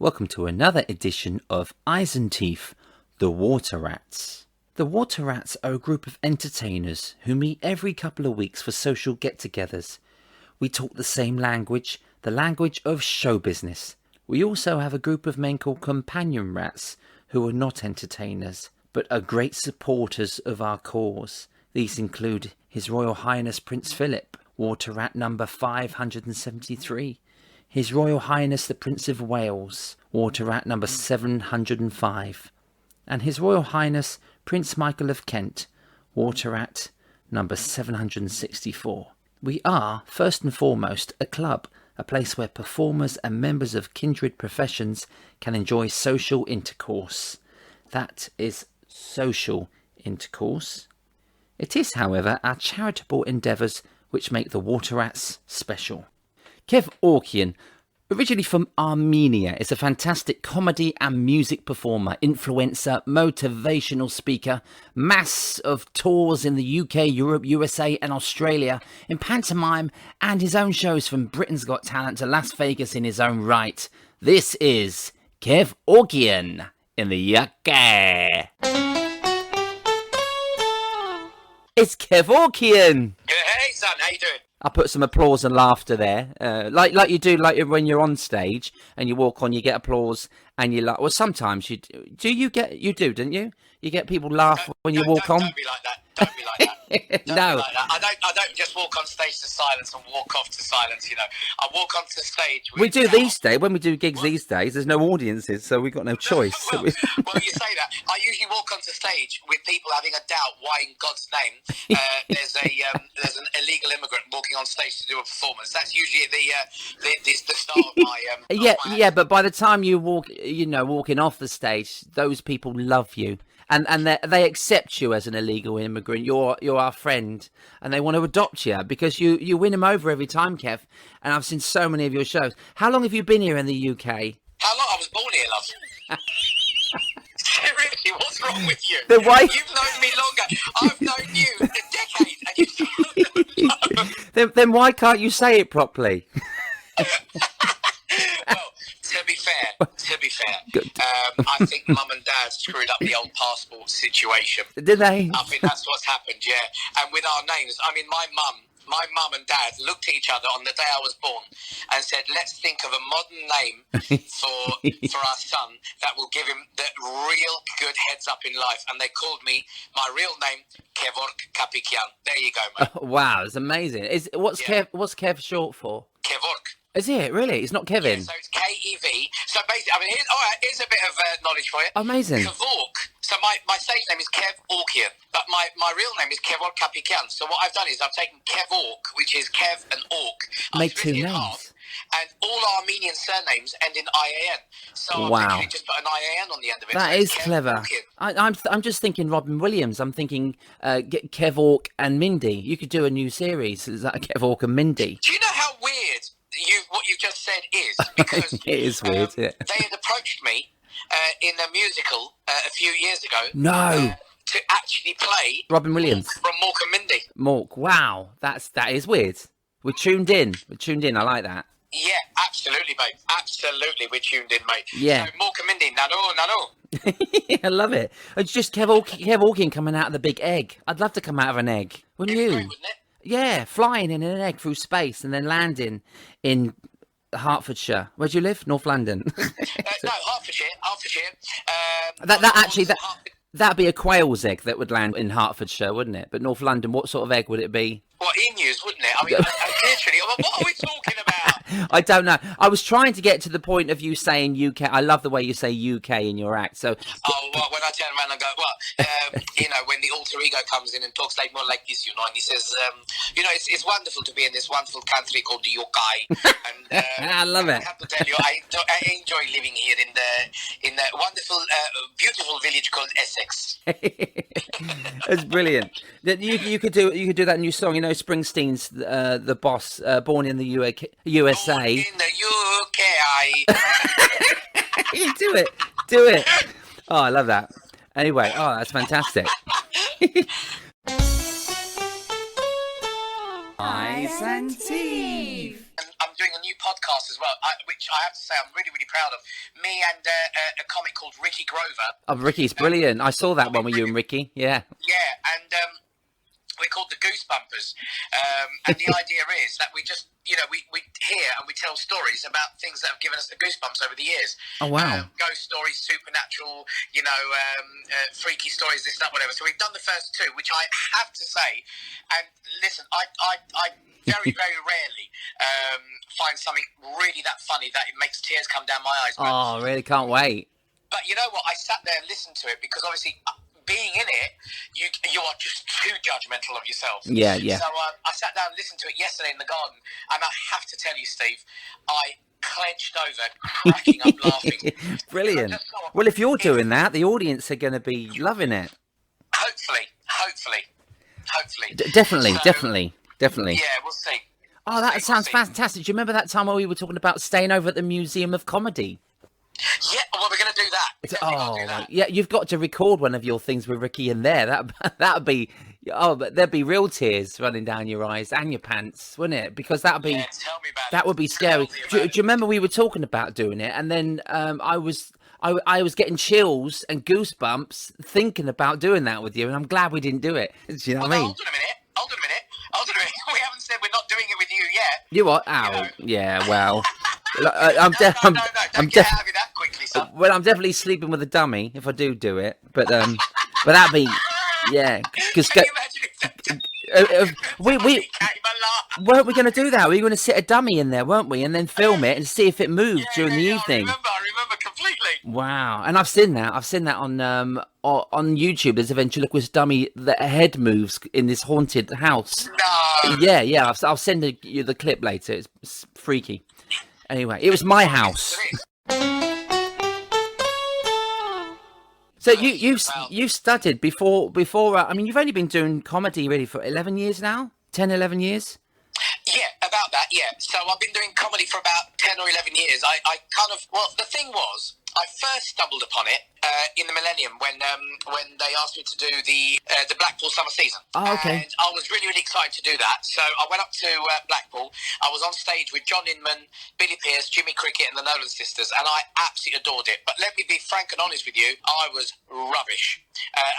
Welcome to another edition of Eyes and Teeth, the Water Rats. The Water Rats are a group of entertainers who meet every couple of weeks for social get-togethers. We talk the same language, the language of show business. We also have a group of men called companion rats who are not entertainers, but are great supporters of our cause. These include His Royal Highness Prince Philip, Water Rat number 573. His Royal Highness the Prince of Wales, Water Rat number 705. And His Royal Highness Prince Michael of Kent, Water Rat number 764. We are, first and foremost, a club, a place where performers and members of kindred professions can enjoy social intercourse. That is social intercourse. It is, however, our charitable endeavours which make the Water Rats special. Kev Orkian, originally from Armenia, is a fantastic comedy and music performer, influencer, motivational speaker, mass of tours in the UK, Europe, USA and Australia, in pantomime and his own shows from Britain's Got Talent to Las Vegas in his own right. This is Kev Orkian in the UK. It's Kev Orkian. Hey son, how you doing? I put some applause and laughter there, like you do, like when you're on stage and you walk on, you get applause and you like. Well, sometimes you do, don't you? You get people laugh when you walk on. Don't be like that. Don't be like that. No, be like that. I don't just walk on stage to silence and walk off to silence. You know, I walk onto the stage. We do these days. When we do gigs these days, there's no audiences, so we've got no choice. well, you say that. I usually walk onto stage with people having a doubt why, in God's name, there's an illegal immigrant walking on stage to do a performance. That's usually the start of my. Yeah, but by the time you walking off the stage, those people love you. And they accept you as an illegal immigrant. You're our friend, and they want to adopt you because you win them over every time, Kev. And I've seen so many of your shows. How long have you been here in the UK? How long? I was born here, love. Seriously, what's wrong with you? Then why? You've known me longer. I've known you a decade, and you still don't know. Then why can't you say it properly? Well, to be fair, I think Mum and Dad screwed up the old passport situation. Did they? I think that's what's happened, yeah. And with our names, I mean, my mum and Dad looked at each other on the day I was born and said, let's think of a modern name for our son that will give him the real good heads up in life. And they called me my real name, Kev Orkian. There you go, mate. Oh, wow, it's amazing. What's Kev short for? Kev Ork. Is it really? It's not Kevin. Yeah, so it's Kev. So basically, I mean, here's a bit of knowledge for you. Amazing. Kev Ork. So my stage name is Kev Orkian, but my real name is Kev Orkian. So what I've done is I've taken Kev Ork, which is Kev and Ork. Make two names. And all Armenian surnames end in IAN. So wow. I've just put an IAN on the end of it. That is clever. I'm just thinking Robin Williams. I'm thinking Kev Ork and Mindy. You could do a new series. Is that Kev Ork and Mindy? Do you know how weird what you've just said is? Because it is weird. Yeah. They had approached me in a musical a few years ago. No. To actually play Robin Williams from Mork and Mindy. Mork. Wow, that is weird. We're tuned in. I like that. Yeah, absolutely, mate. Absolutely, we're tuned in, mate. Yeah. So Mork and Mindy, nano. I love it. It's just Kev Orkian coming out of the big egg. I'd love to come out of an egg. Wouldn't you? Great, wouldn't it? Yeah, flying in an egg through space and then landing in Hertfordshire. Where do you live? North London. No, Hertfordshire. That'd be a quail's egg that would land in Hertfordshire, wouldn't it? But North London, what sort of egg would it be? Well, emus, wouldn't it? I mean, literally, what are we talking about? I don't know. I was trying to get to the point of you saying UK. I love the way you say UK in your act. So, well, when I turn around and go, when the alter ego comes in and talks more like this, and he says, it's wonderful to be in this wonderful country called the UK. And I love it. I have to tell you, I enjoy living here in the wonderful, beautiful village called Essex. It's brilliant. You could do that new song. Springsteen's The Boss, born in the USA. Born in the UK. You do it. Oh, I love that. Anyway, that's fantastic. Eyes and Teeth. I'm doing a new podcast podcast as well, which I have to say I'm really, really proud of. Me and a comic called Ricky Grover. Oh, Ricky's brilliant. I saw that one with you and Ricky. Yeah. Yeah, and we're called the Goosebumpers. And the idea is that we just, we hear and we tell stories about things that have given us the goosebumps over the years. Oh, wow. Ghost stories, supernatural, freaky stories, this, that, whatever. So we've done the first two, which I have to say, and listen, I very, very rarely find something really that funny that it makes tears come down my eyes. But, oh, really can't wait. But you know what? I sat there and listened to it because obviously being in it, you are just too judgmental of yourself. Yeah, yeah. So I sat down and listened to it yesterday in the garden, and I have to tell you, Steve, I clenched over, cracking up laughing. Brilliant. Well, if you're doing that, the audience are going to be loving it. Hopefully. Definitely. Yeah, we'll see. Oh, that sounds fantastic. Do you remember that time when we were talking about staying over at the Museum of Comedy? Yeah, well, we're going to do that. Yeah, you've got to record one of your things with Ricky in there. That'd be, but there'd be real tears running down your eyes and your pants, wouldn't it? Because that'd be, tell me about that would be scary. Do you remember we were talking about doing it, and then I was getting chills and goosebumps thinking about doing that with you, and I'm glad we didn't do it. Do you know what I mean? Hold on a minute. We haven't said we're not doing it with you yet. You are? Ow. Yeah, well. I'm get out of that quickly, son. Well, I'm definitely sleeping with a dummy if I do it, but that'd be, yeah. Because weren't we going to do that? We were going to sit a dummy in there, weren't we, and then film it and see if it moved during the evening. I remember completely. Wow, and I've seen that. on YouTube. There's a ventriloquist dummy that head moves in this haunted house. No. Yeah. I'll send you the clip later. It's freaky. Anyway, it was my house. So you studied before. I mean, you've only been doing comedy really for 11 years now. 10, 11 years. Yeah, about that. Yeah. So I've been doing comedy for about 10 or 11 years. The thing was, I first stumbled upon it in the millennium when they asked me to do the Blackpool summer season. Oh, okay. And I was really, really excited to do that. So I went up to Blackpool. I was on stage with John Inman, Billy Pearce, Jimmy Cricket, and the Nolan sisters, and I absolutely adored it. But let me be frank and honest with you, I was rubbish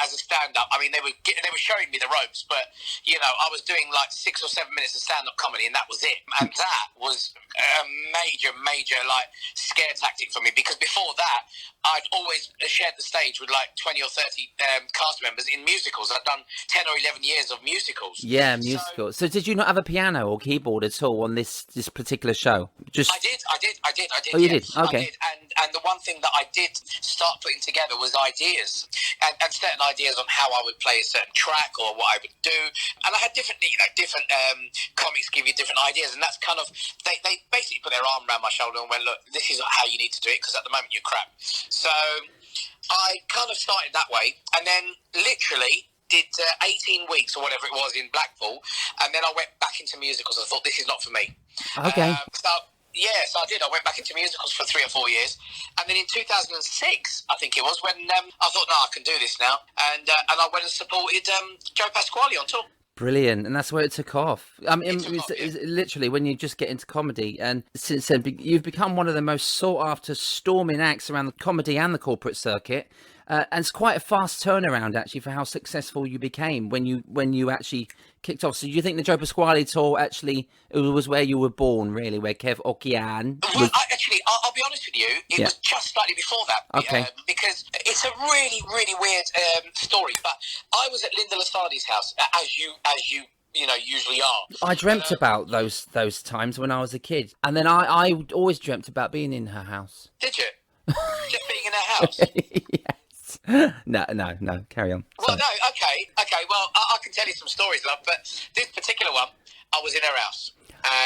as a stand-up. I mean, they were showing me the ropes, but I was doing like 6 or 7 minutes of stand-up comedy, and that was it. And that was a major like scare tactic for me, because before that I'd always shared the stage with like 20 or 30 cast members in musicals. I'd done 10 or 11 years of musicals. Yeah, musicals. So did you not have a piano or keyboard at all on this particular show? I did. Oh, you did? Okay. I did. And the one thing that I did start putting together was ideas and certain ideas on how I would play a certain track or what I would do. And I had different comics give you different ideas, and that's kind of they basically put their arm around my shoulder and went, look, this is how you need to do it, because at the moment you're crap. So I kind of started that way, and then literally did 18 weeks or whatever it was in Blackpool, and then I went back into musicals. I thought, this is not for me. Okay. So I did. I went back into musicals for 3 or 4 years, and then in 2006, I think it was, when I thought, no, I can do this now, and I went and supported Joe Pasquale on tour. Brilliant, and that's where it took off. I mean, it's literally when you just get into comedy, and since then you've become one of the most sought-after storming acts around the comedy and the corporate circuit. And it's quite a fast turnaround, actually, for how successful you became when you actually kicked off. So do you think the Joe Pasquale tour actually was where you were born, really, where Kev Orkian was... Well, I'll be honest with you, it was just slightly before that. Okay. Because it's a really, really weird story. But I was at Linda Lasardi's house, as you usually are. I dreamt about those times when I was a kid. And then I always dreamt about being in her house. Did you? Just being in her house? Yeah. No, carry on. Well, no, okay. Well, I can tell you some stories, love, but this particular one, I was in her house,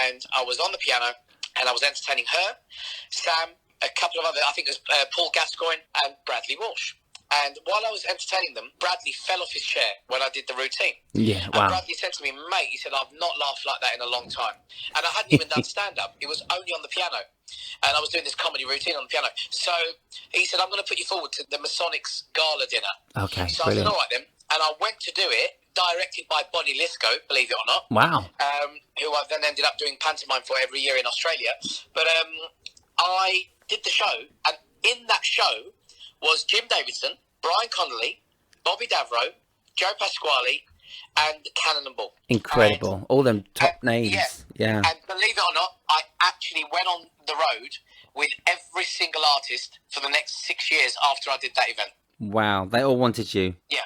and I was on the piano, and I was entertaining her, Sam, a couple of other, I think it was Paul Gascoigne and Bradley Walsh. And while I was entertaining them, Bradley fell off his chair when I did the routine. Yeah, wow. And Bradley said to me, mate, he said, I've not laughed like that in a long time. And I hadn't even done stand-up. It was only on the piano. And I was doing this comedy routine on the piano. So he said, I'm going to put you forward to the Masonics Gala dinner. Okay, so brilliant. I said, all right then. And I went to do it, directed by Bonnie Lisco, believe it or not. Wow. who I then ended up doing pantomime for every year in Australia. But I did the show, and in that show was Jim Davidson, Brian Conley, Bobby Davro, Joe Pasquale, and Cannonball. Incredible. All them top names. Yeah. And believe it or not, I actually went on the road with every single artist for the next 6 years after I did that event. Wow. They all wanted you. Yeah.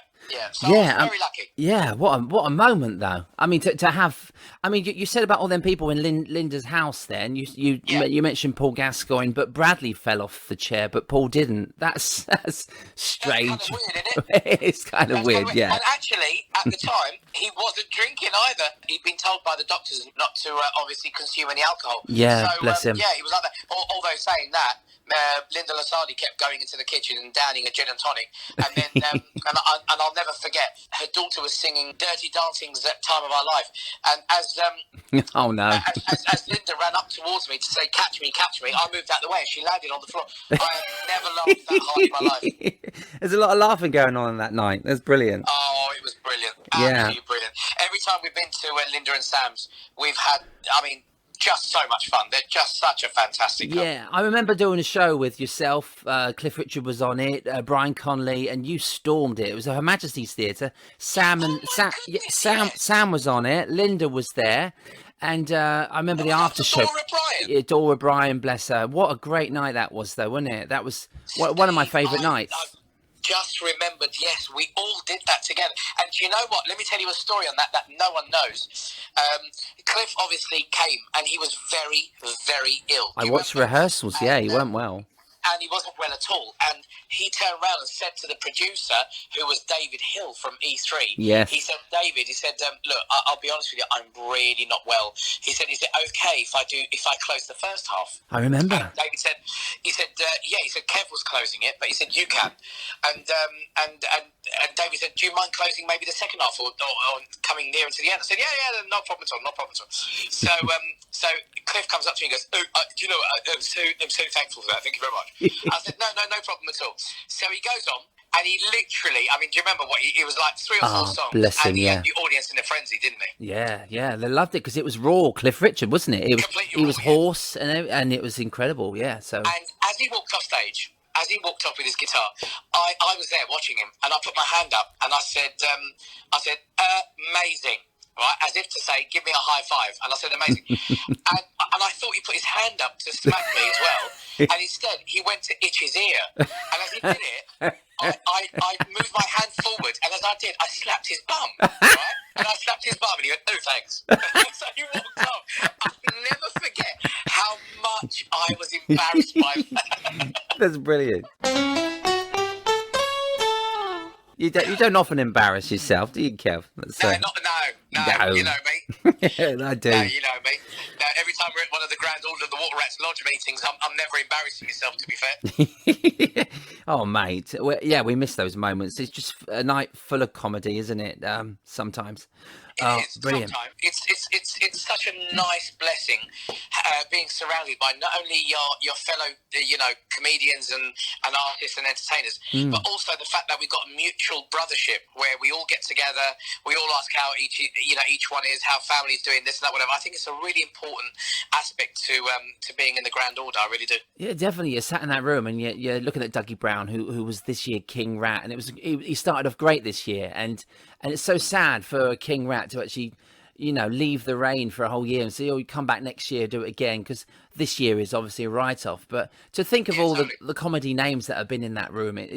So I was very lucky. Yeah, what a moment though. I mean, to have. I mean, you said about all them people in Linda's house. Then you mentioned Paul Gascoigne, but Bradley fell off the chair, but Paul didn't. That's strange. That's kind of weird, isn't it? It's kind of weird, yeah. And actually, at the time, he wasn't drinking either. He'd been told by the doctors not to obviously consume any alcohol. Yeah, so, bless him. Yeah, he was like that. Although saying that, Linda Lasardi kept going into the kitchen and downing a gin and tonic, and then and I'll never forget, her daughter was singing "Dirty Dancing's Time of Our Life," and as oh no, as Linda ran up towards me to say "Catch me, catch me," I moved out the way and she landed on the floor. I have never laughed that hard in my life. There's a lot of laughing going on that night. That's brilliant. Oh, it was brilliant. Absolutely brilliant. Every time we've been to Linda and Sam's, we've had, just so much fun. They're just such a fantastic couple. Yeah, I remember doing a show with yourself. Cliff Richard was on it, Brian Conley, and you stormed it. It was Her Majesty's Theatre. Sam was on it. Linda was there, and I remember the after show. Dora Bryan. Dora Bryan, bless her. What a great night that was, though, wasn't it? That was one of my favourite nights. Just remembered, yes, we all did that together. And do you know what? Let me tell you a story on that no one knows. Cliff obviously came, and he was very, very ill. I watched rehearsals, yeah, he weren't well. And he wasn't well at all. And he turned around and said to the producer, who was David Hill from E3, yes. He said, David, look, I'll be honest with you, I'm really not well. He said, is it okay if I close the first half? I remember. And David said, Kev was closing it, but he said, you can. And David said, do you mind closing maybe the second half or coming nearer to the end? I said, yeah, no problem at all. So Cliff comes up to me and goes, do you know what, I'm so thankful for that, thank you very much. I said, no problem at all. So he goes on, and he literally, do you remember what, it was like 3 or 4 songs, bless him, and he had the audience in a frenzy, didn't he? Yeah, they loved it, because it was raw, Cliff Richard, wasn't it? He was hoarse, and it was incredible, yeah. So. And as he walked off stage, with his guitar, I was there watching him, and I put my hand up, and I said, amazing. Right, as if to say, give me a high five. And I said, amazing. and I thought he put his hand up to smack me as well. And instead, he went to itch his ear. And as he did it, I moved my hand forward. And as I did, I slapped his bum. Right? And I slapped his bum. And he went, oh, thanks. So he walked off. I'll never forget how much I was embarrassed by that. That's brilliant. You don't often embarrass yourself, do you, Kev? No, you know me. I do. No, you know me. No, every time we're at one of the Grand Order of the Water Rats Lodge meetings, I'm never embarrassing myself, to be fair. Oh, mate. We miss those moments. It's just a night full of comedy, isn't it? Sometimes. It is, brilliant. Sometimes. It's such a nice blessing being surrounded by not only your fellow comedians and artists and entertainers, but also the fact that we've got a mutual brothership where we all get together, we all ask how each one is, how family's doing, this and that, whatever. I think it's a really important aspect to being in the Grand Order. I really do. Yeah, definitely. You sat in that room and you're looking at Dougie Brown, who was this year King Rat, and he started off great this year, and it's so sad for King Rat to actually, leave the reign for a whole year and say, you come back next year, do it again, because this year is obviously a write-off. But to think of all the comedy names that have been in that room, it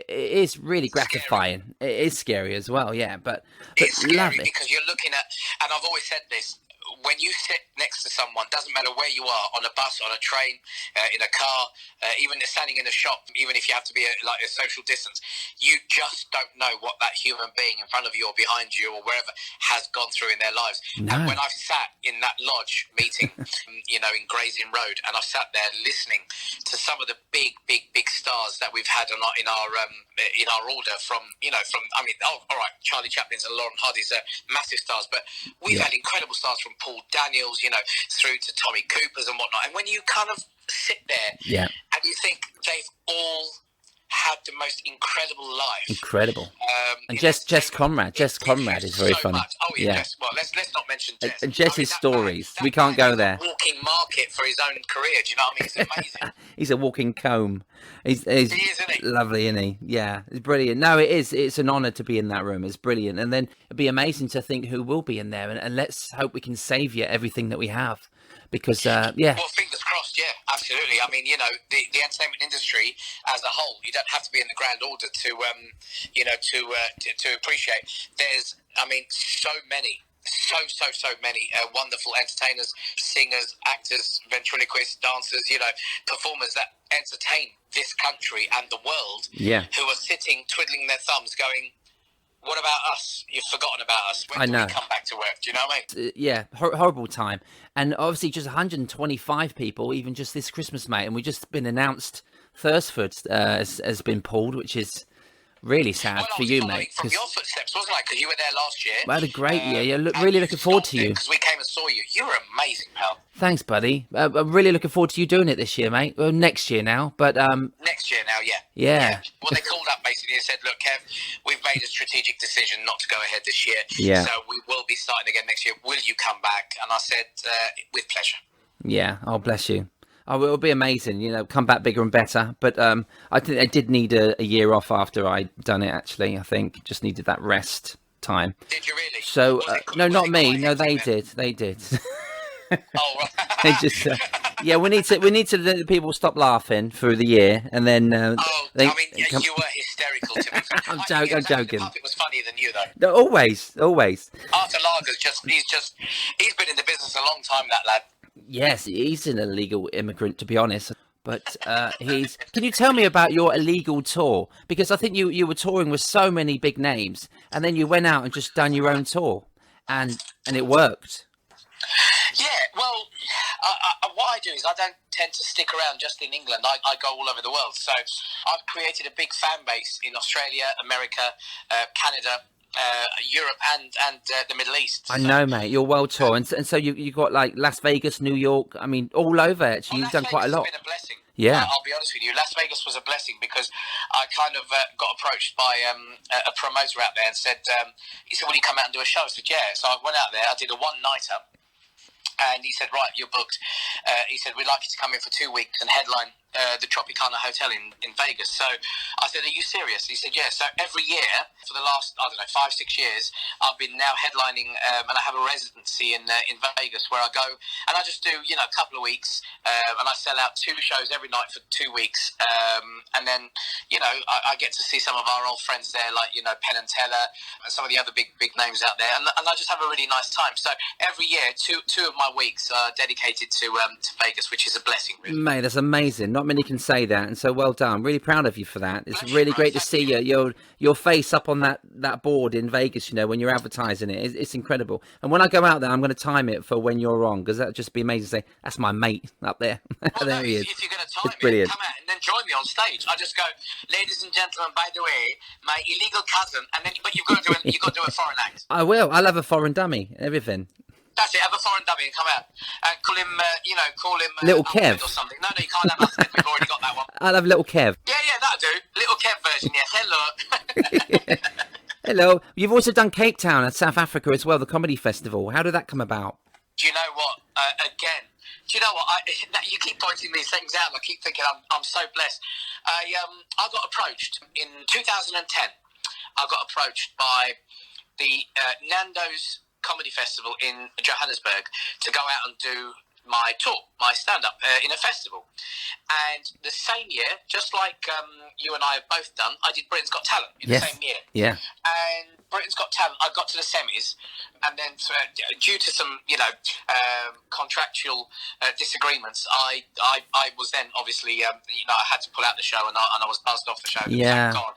is really gratifying. It is scary as well, yeah. But it's scary love it. Because you're looking at, and I've always said this, when you sit next to someone, doesn't matter where you are, on a bus, on a train, in a car, even standing in a shop, even if you have to be a social distance, you just don't know what that human being in front of you or behind you or wherever has gone through in their lives. No. And when I've sat in that lodge meeting, in Gray's Inn Road, and I've sat there listening to some of the big stars that we've had in our order from all right, Charlie Chaplin's and Lauren Hardy's are massive stars, but we've had incredible stars from Paul Daniels, through to Tommy Cooper's and whatnot. And when you kind of sit there and you think they've all had the most incredible life. Incredible. And Jess Conrad is very funny. Much. Oh yeah, Jess. Well, let's not mention Jess. And Jess's stories, we can't go there. Walking market for his own career. Do you know what I mean? It's amazing. He's a walking comb. He is, isn't he? Lovely, isn't he? Yeah, it's brilliant. No, it is. It's an honour to be in that room. It's brilliant. And then it'd be amazing to think who will be in there. And let's hope we can saviour everything that we have. Because, Well, fingers crossed, yeah, absolutely. I mean, the entertainment industry as a whole, you don't have to be in the grand order to appreciate. There's, so many wonderful entertainers, singers, actors, ventriloquists, dancers, performers that entertain this country and the world, who are sitting twiddling their thumbs going, what about us? You've forgotten about us. When do we come back to work? Do you know what I mean? Yeah, horrible time. And obviously just 125 people, even just this Christmas, mate. And we've just been announced Thursford has been pulled, which is really sad for you, mate. From your footsteps, wasn't I? Because you were there last year. I had a great year. Yeah, really looking forward to you. Because we came and saw you. You were amazing, pal. Thanks, buddy. I'm really looking forward to you doing it this year, mate. Well, next year now, but next year now, yeah. Yeah. Well, they called up basically and said, "Look, Kev, we've made a strategic decision not to go ahead this year. Yeah. So we will be starting again next year. Will you come back?" And I said, "With pleasure." Yeah. Oh, bless you. Oh, it'll be amazing, come back bigger and better. But I think I did need a year off after I'd done it, actually. I think just needed that rest time. Did you really? So, no, not me. No, they did. They did. Oh, right. They just, we need to let people stop laughing through the year. And then... you were hysterical to me. I'm joking. It was funnier than you, though. No, always. Arthur Lager's he's been in the business a long time, that lad. Yes, he's an illegal immigrant, to be honest. But Can you tell me about your illegal tour? Because I think you were touring with so many big names, and then you went out and just done your own tour, and it worked. Yeah, well, what I do is I don't tend to stick around just in England. I go all over the world. So I've created a big fan base in Australia, America, Canada, Europe and the Middle East. I know, mate. You're world tour, and so you got like Las Vegas, New York. I mean, all over. Actually, you've done quite a lot. Las Vegas has been a blessing. Yeah, I'll be honest with you. Las Vegas was a blessing because I kind of got approached by a promoter out there and said, he said, "Will you come out and do a show?" I said, "Yeah." So I went out there. I did a one-nighter. And he said, "Right, you're booked." He said, "We'd like you to come in for 2 weeks and headline the Tropicana Hotel in Vegas." So I said, "Are you serious?" He said, "Yeah." So every year for the last, 5-6 years, I've been now headlining, and I have a residency in Vegas where I go and I just do, a couple of weeks, and I sell out 2 shows every night for 2 weeks, and then, I get to see some of our old friends there, like, Penn and Teller and some of the other big names out there, and I just have a really nice time. So every year, two of my weeks are dedicated to Vegas, which is a blessing, really. Mate, that's amazing. Not many can say that, and so well done. Really proud of you for that. It's really great to see your face up on that board in Vegas, when you're advertising it. It's incredible. And when I go out there, I'm going to time it for when you're on, because that'd just be amazing to say, "That's my mate up there." Well, there he is. If you're going to time it's brilliant. Come out and then join me on stage. I just go, "Ladies and gentlemen, by the way, my illegal cousin," and then but you've got to do a foreign act. I will. I'll have a foreign dummy, everything. That's it. Have a foreign dummy and come out and call him. Little Kev or something. No, you can't have Ahmed. We've already got that one. I'll have Little Kev. Yeah, that'll do. Little Kev version. Yes. Hello. Hello. You've also done Cape Town and South Africa as well, the comedy festival. How did that come about? Do you know what? Do you know what? You keep pointing these things out, and I keep thinking I'm so blessed. I got approached in 2010. I got approached by the Nando's Comedy Festival in Johannesburg to go out and do my tour, my stand-up in a festival. And the same year, just like you and I have both done, I did Britain's Got Talent in the same year. Yeah. And Britain's Got Talent, I got to the semis, and then due to some, contractual disagreements, I was then obviously, I had to pull out the show, and I was buzzed off the show. Yeah. Thank God.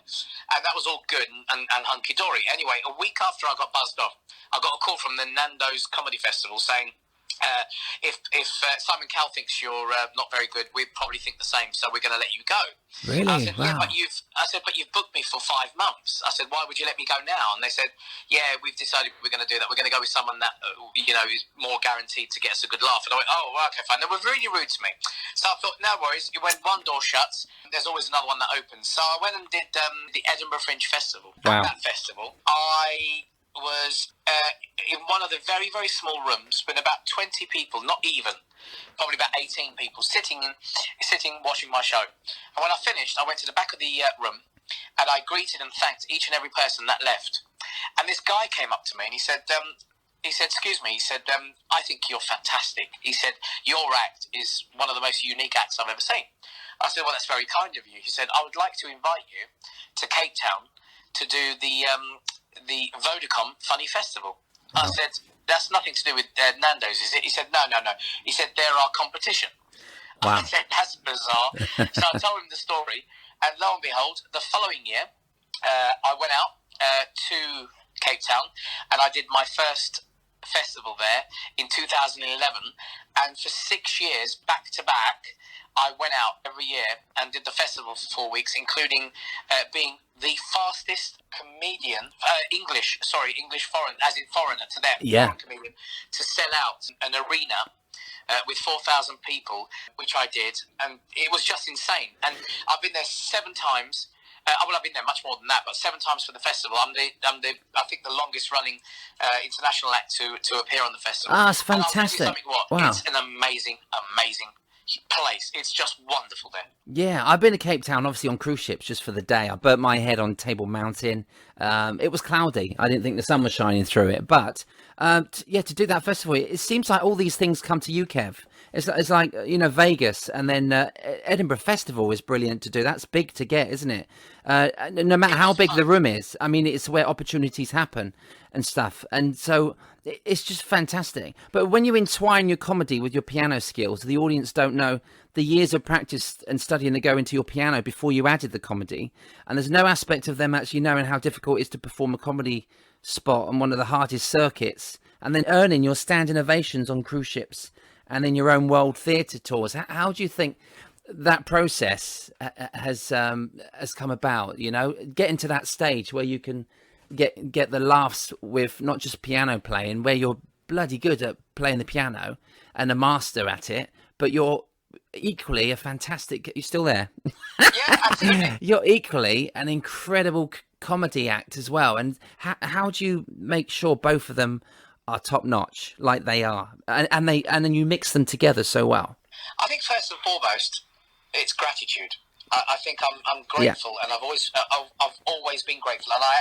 And that was all good and hunky-dory. Anyway, a week after I got buzzed off, I got a call from the Nando's Comedy Festival saying, if Simon Cowell thinks you're not very good, we probably think the same, so we're going to let you go. Really? I said, wow. Yeah, but you've booked me for 5 months. I said, why would you let me go now? And they said, yeah, we've decided we're going to do that. We're going to go with someone that is more guaranteed to get us a good laugh. And I went, oh, okay, fine. They were really rude to me, so I thought, no worries. When one door shuts, there's always another one that opens. So I went and did the Edinburgh Fringe Festival. Wow. At that festival, I was in one of the very, very small rooms with about 20 people, not even, probably about 18 people, sitting watching my show. And when I finished, I went to the back of the room and I greeted and thanked each and every person that left. And this guy came up to me and he said, excuse me, he said, I think you're fantastic. He said, your act is one of the most unique acts I've ever seen. I said, well, that's very kind of you. He said, I would like to invite you to Cape Town to do the Vodacom Funny Festival. I said, that's nothing to do with Nando's, is it? He said, no. He said, they're our competition. Wow. I said, that's bizarre. So I told him the story, and lo and behold, the following year, I went out to Cape Town, and I did my first festival there in 2011, and for 6 years, back to back, I went out every year and did the festival for 4 weeks, including being the fastest comedian, English foreign, as in foreigner to them, foreign comedian, to sell out an arena with 4,000 people, which I did, and it was just insane. And I've been there 7 times. I've been there much more than that, but 7 times for the festival. I'm the I think the longest running international act to appear on the festival. Ah, it's fantastic! Wow. It's an amazing place. It's just wonderful there. Yeah, I've been to Cape Town, obviously on cruise ships, just for the day. I burnt my head on Table Mountain. It was cloudy. I didn't think the sun was shining through it. But to do that festival, it seems like all these things come to you, Kev. It's like, Vegas, and then Edinburgh Festival is brilliant to do. That's big to get, isn't it? No matter how big the room is. I mean, it's where opportunities happen and stuff. And so it's just fantastic. But when you entwine your comedy with your piano skills, the audience don't know the years of practice and studying that go into your piano before you added the comedy. And there's no aspect of them actually knowing how difficult it is to perform a comedy spot on one of the hardest circuits, and then earning your standing ovations on cruise ships and in your own world theatre tours. How do you think that process has come about? Getting to that stage where you can get the laughs with not just piano playing, where you're bloody good at playing the piano and a master at it, but you're equally a fantastic. You're still there? Yeah, absolutely. You're equally an incredible comedy act as well. And how do you make sure both of them are top notch, like they are, and then you mix them together so well? I think first and foremost, it's gratitude. I think I'm grateful, and I've always been grateful, and I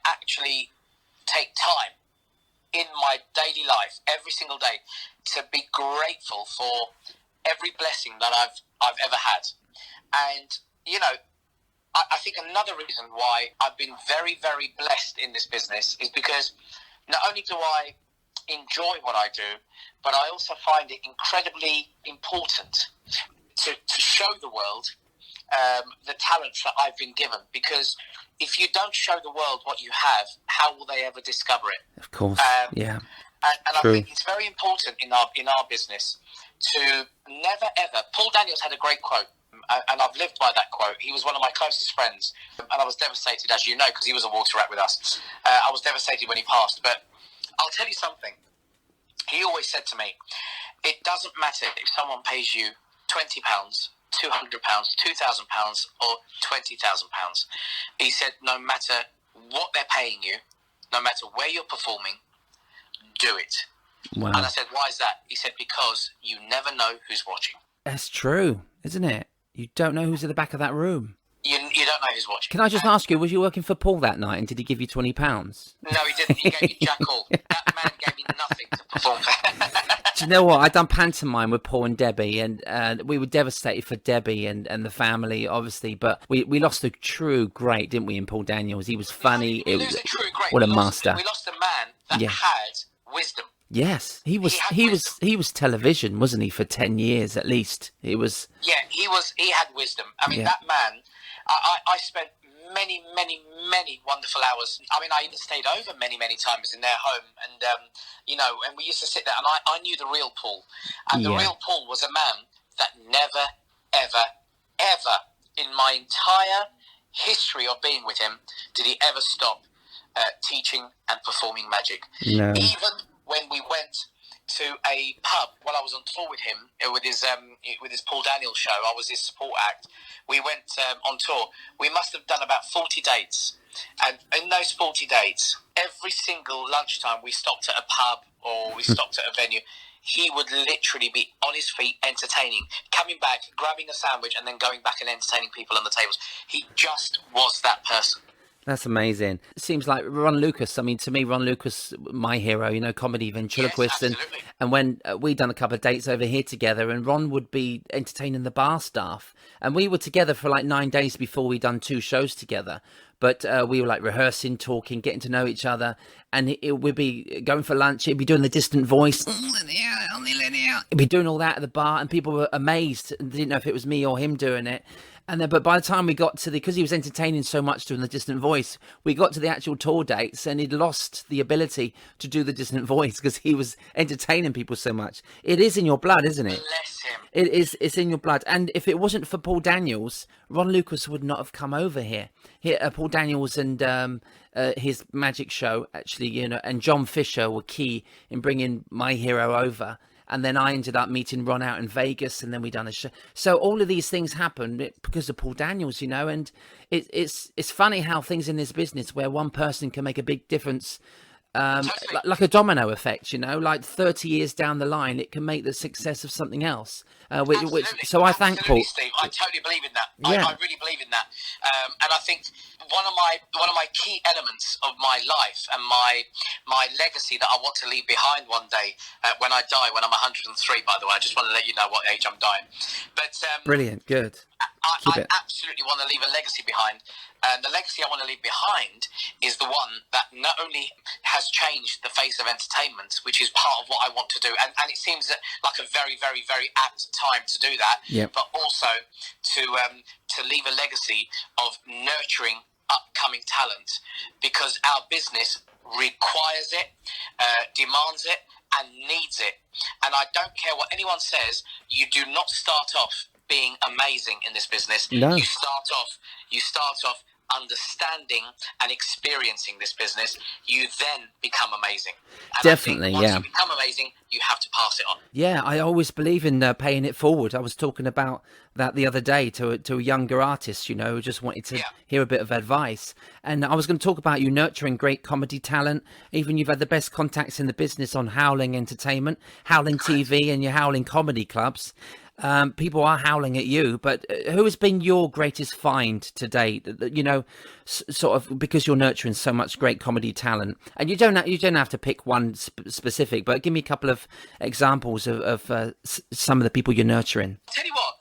actually take time in my daily life every single day to be grateful for every blessing that I've ever had. And I think another reason why I've been very, very blessed in this business is because not only do I enjoy what I do, but I also find it incredibly important to show the world the talents that I've been given. Because if you don't show the world what you have, how will they ever discover it? Of course, yeah. And I think it's very important in our business to never ever. Paul Daniels had a great quote, and I've lived by that quote. He was one of my closest friends, and I was devastated, as you know, because he was a water rat with us. I was devastated when he passed, but I'll tell you something. He always said to me, it doesn't matter if someone pays you £20, £200, £2,000 or £20,000. He said, no matter what they're paying you, no matter where you're performing, do it. Wow. And I said, why is that? He said, because you never know who's watching. That's true, isn't it? You don't know who's at the back of that room. You don't know who's watching. Can I just ask you, was you working for Paul that night, and did he give you £20? No, he didn't. He gave me jack all. That man gave me nothing to perform for. Do you know what? I'd done pantomime with Paul and Debbie, and we were devastated for Debbie and the family, obviously. But we lost a true great, didn't we, in Paul Daniels? He was funny. We lost a true great. What a master. We lost a man that had wisdom. Yes, he was television, wasn't he, for 10 years at least? He was. Yeah, he had wisdom. I mean, that man. I spent many, many, many wonderful hours. I mean, I even stayed over many, many times in their home, and and we used to sit there, and I knew the real Paul, and the real Paul was a man that never, ever, ever in my entire history of being with him did he ever stop teaching and performing magic. No. Even when we went to a pub while I was on tour with him, with his Paul Daniels show. I was his support act. We went on tour. We must have done about 40 dates. And in those 40 dates, every single lunchtime we stopped at a pub or we stopped at a venue, he would literally be on his feet entertaining, coming back, grabbing a sandwich, and then going back and entertaining people on the tables. He just was that person. That's amazing. It seems like Ron Lucas. I mean, to me, Ron Lucas, my hero, comedy ventriloquist. Yes, and when we'd done a couple of dates over here together, and Ron would be entertaining the bar staff. And we were together for like 9 days before we'd done 2 shows together. But we were like rehearsing, talking, getting to know each other. And we'd be going for lunch. He'd be doing the distant voice. He'd be doing all that at the bar. And people were amazed and didn't know if it was me or him doing it. And then, but by the time we got to because he was entertaining so much doing the distant voice, we got to the actual tour dates and he'd lost the ability to do the distant voice because he was entertaining people so much. It is in your blood, isn't it? Bless him. It is. It's in your blood. And if it wasn't for Paul Daniels, Ron Lucas would not have come over here. Paul Daniels and his magic show, actually, and John Fisher were key in bringing my hero over. And then I ended up meeting Ron out in Vegas, and then we done a show. So all of these things happened because of Paul Daniels, and it's funny how things in this business where one person can make a big difference, like a domino effect, like 30 years down the line, it can make the success of something else. So I thank Paul. Steve, I totally believe in that. Yeah. I really believe in that. And I think one of my key elements of my life and my legacy that I want to leave behind one day when I die, when I'm 103, by the way. I just want to let you know what age I'm dying. But Brilliant, good. I absolutely want to leave a legacy behind. And the legacy I want to leave behind is the one that not only has changed the face of entertainment, which is part of what I want to do, and it seems like a very, very, very apt time to do that, but also to leave a legacy of nurturing upcoming talent, because our business requires it, demands it, and needs it. And I don't care what anyone says, you do not start off being amazing in this business. No. You start off understanding and experiencing this business. You then become amazing. And definitely, once you become amazing, you have to pass it on. Yeah, I always believe in paying it forward. I was talking about that the other day to a younger artist, who just wanted to hear a bit of advice. And I was going to talk about you nurturing great comedy talent. Even you've had the best contacts in the business on Howlin Entertainment, Howlin TV, and your Howlin comedy clubs. People are howling at you, but who has been your greatest find to date? Sort of because you're nurturing so much great comedy talent, and you don't have to pick one specific, but give me a couple of examples of some of the people you're nurturing. I'll tell you what,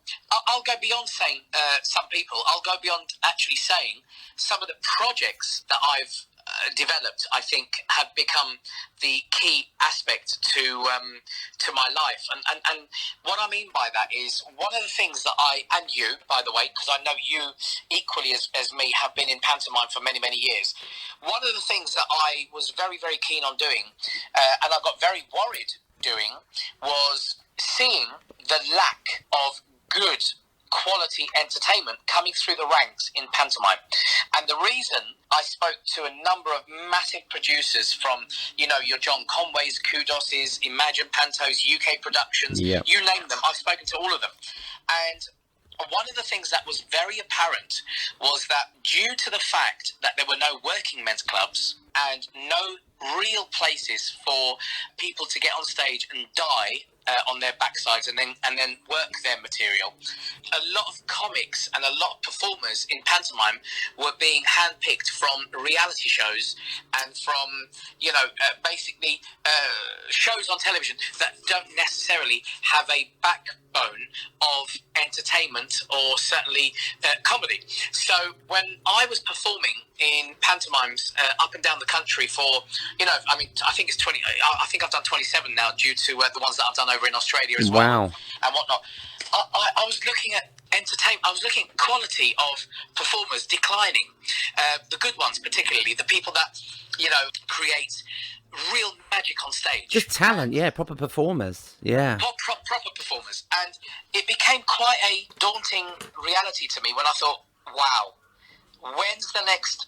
I'll go beyond saying some people. I'll go beyond actually saying some of the projects that I've developed, I think, have become the key aspect to my life. And what I mean by that is one of the things that and you, by the way, because I know you equally as me have been in pantomime for many, many years. One of the things that I was very, very keen on doing, and I got very worried doing, was seeing the lack of good quality entertainment coming through the ranks in pantomime. And the reason I spoke to a number of massive producers from, your John Conways, Kudoses, Imagine Pantos, UK Productions, you name them, I've spoken to all of them. And one of the things that was very apparent was that due to the fact that there were no working men's clubs and no real places for people to get on stage and die on their backsides and then work their material, a lot of comics and a lot of performers in pantomime were being handpicked from reality shows and from basically shows on television that don't necessarily have a backbone of entertainment or certainly comedy. So when I was performing in pantomimes up and down the country for, I think it's 20. I think I've done 27 now due to the ones that I've done over in Australia as well. Wow. And whatnot. I was looking at I was looking at quality of performers declining. The good ones, particularly the people that create real magic on stage. Just talent, yeah, proper performers, yeah. Proper performers, and it became quite a daunting reality to me when I thought, wow, when's the next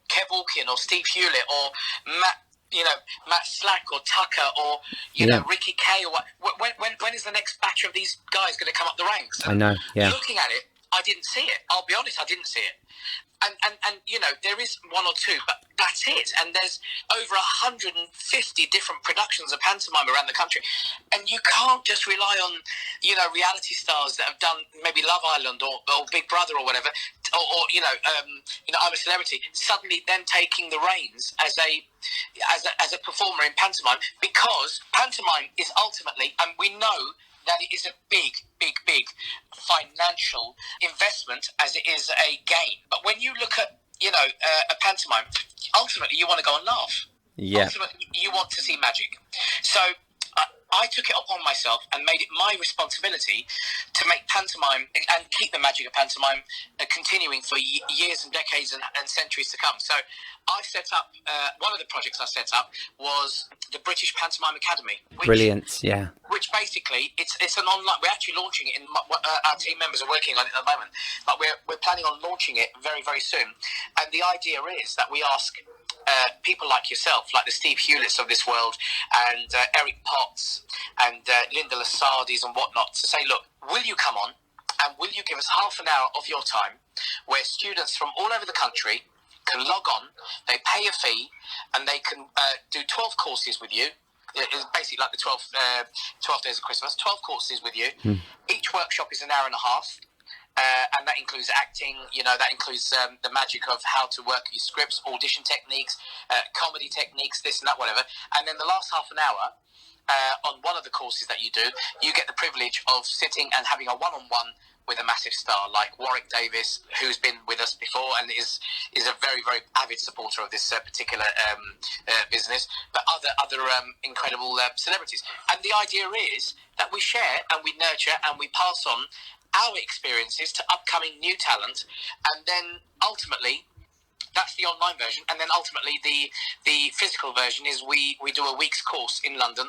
Kev Orkian or Steve Hewlett or Matt Slack or Tucker or Ricky Kay or what? When is the next batch of these guys going to come up the ranks? And I know, yeah. Looking at it, I didn't see it. I'll be honest, I didn't see it. And there is one or two, but that's it. And there's over 150 different productions of pantomime around the country, and you can't just rely on reality stars that have done maybe Love Island or Big Brother or whatever, or I'm a Celebrity. Suddenly, them taking the reins as a performer in pantomime, because pantomime is ultimately, and we know that it is a big financial investment as it is a game. But when you look at, a pantomime, ultimately you want to go and laugh. Yeah. Ultimately, you want to see magic. So I took it upon myself and made it my responsibility to make pantomime and keep the magic of pantomime continuing for years and decades and centuries to come. So I set up, one of the projects I set up was the British Pantomime Academy. Brilliant, yeah. Which basically, it's an online, we're actually launching it, our team members are working on it at the moment, but we're planning on launching it very, very soon. And the idea is that we ask people like yourself, like the Steve Hewletts of this world, and Eric Potts, and Linda Lasardi's and whatnot, to say, look, will you come on, and will you give us half an hour of your time, where students from all over the country can log on, they pay a fee, and they can do 12 courses with you. It's basically like the 12 days of Christmas, 12 courses with you. Each workshop is an hour and a half. And that includes acting, that includes the magic of how to work your scripts, audition techniques, comedy techniques, this and that, whatever. And then the last half an hour, on one of the courses that you do, you get the privilege of sitting and having a one-on-one with a massive star like Warwick Davis, who's been with us before and is a very, very avid supporter of this particular business, but other incredible celebrities. And the idea is that we share and we nurture and we pass on our experiences to upcoming new talent, and then ultimately that's the online version, and then ultimately the physical version is we do a week's course in London,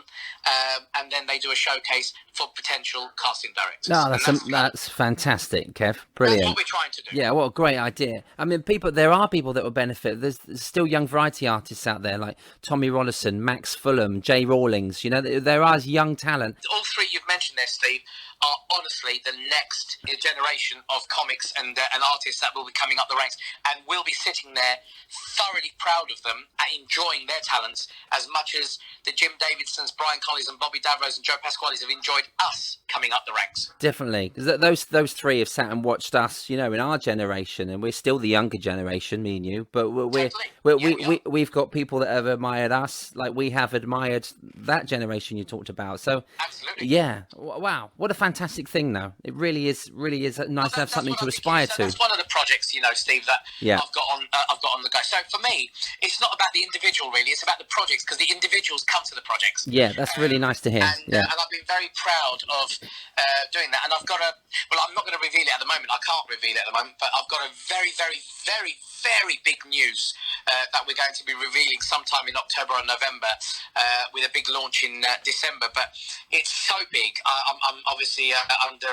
and then they do a showcase for potential casting directors. No, that's fantastic, Kev. Brilliant. That's what we're trying to do. Yeah, what a great idea. I mean, there are people that will benefit. There's still young variety artists out there like Tommy Rollison, Max Fulham, Jay Rawlings. There are young talent. All three you've mentioned there, Steve, are honestly the next generation of comics and artists that will be coming up the ranks, and we'll be sitting there thoroughly proud of them and enjoying their talents as much as the Jim Davidsons, Brian Conleys and Bobby Davros and Joe Pasquale's have enjoyed us coming up the ranks. Definitely. Those three have sat and watched us, in our generation, and we're still the younger generation, me and you, but we've got people that have admired us like we have admired that generation you talked about. So absolutely. Yeah. Wow. What a fantastic thing, though. It really is nice to have something to aspire to. That's one of the projects, Steve, that I've got on the go. So for me, it's not about the individual really; it's about the projects, because the individuals come to the projects. Yeah, that's really nice to hear. And I've been very proud of doing that. And I've got I'm not going to reveal it at the moment. I can't reveal it at the moment, but I've got a very, very, very, very big news that we're going to be revealing sometime in October or November, with a big launch in December. But it's so big. I'm obviously under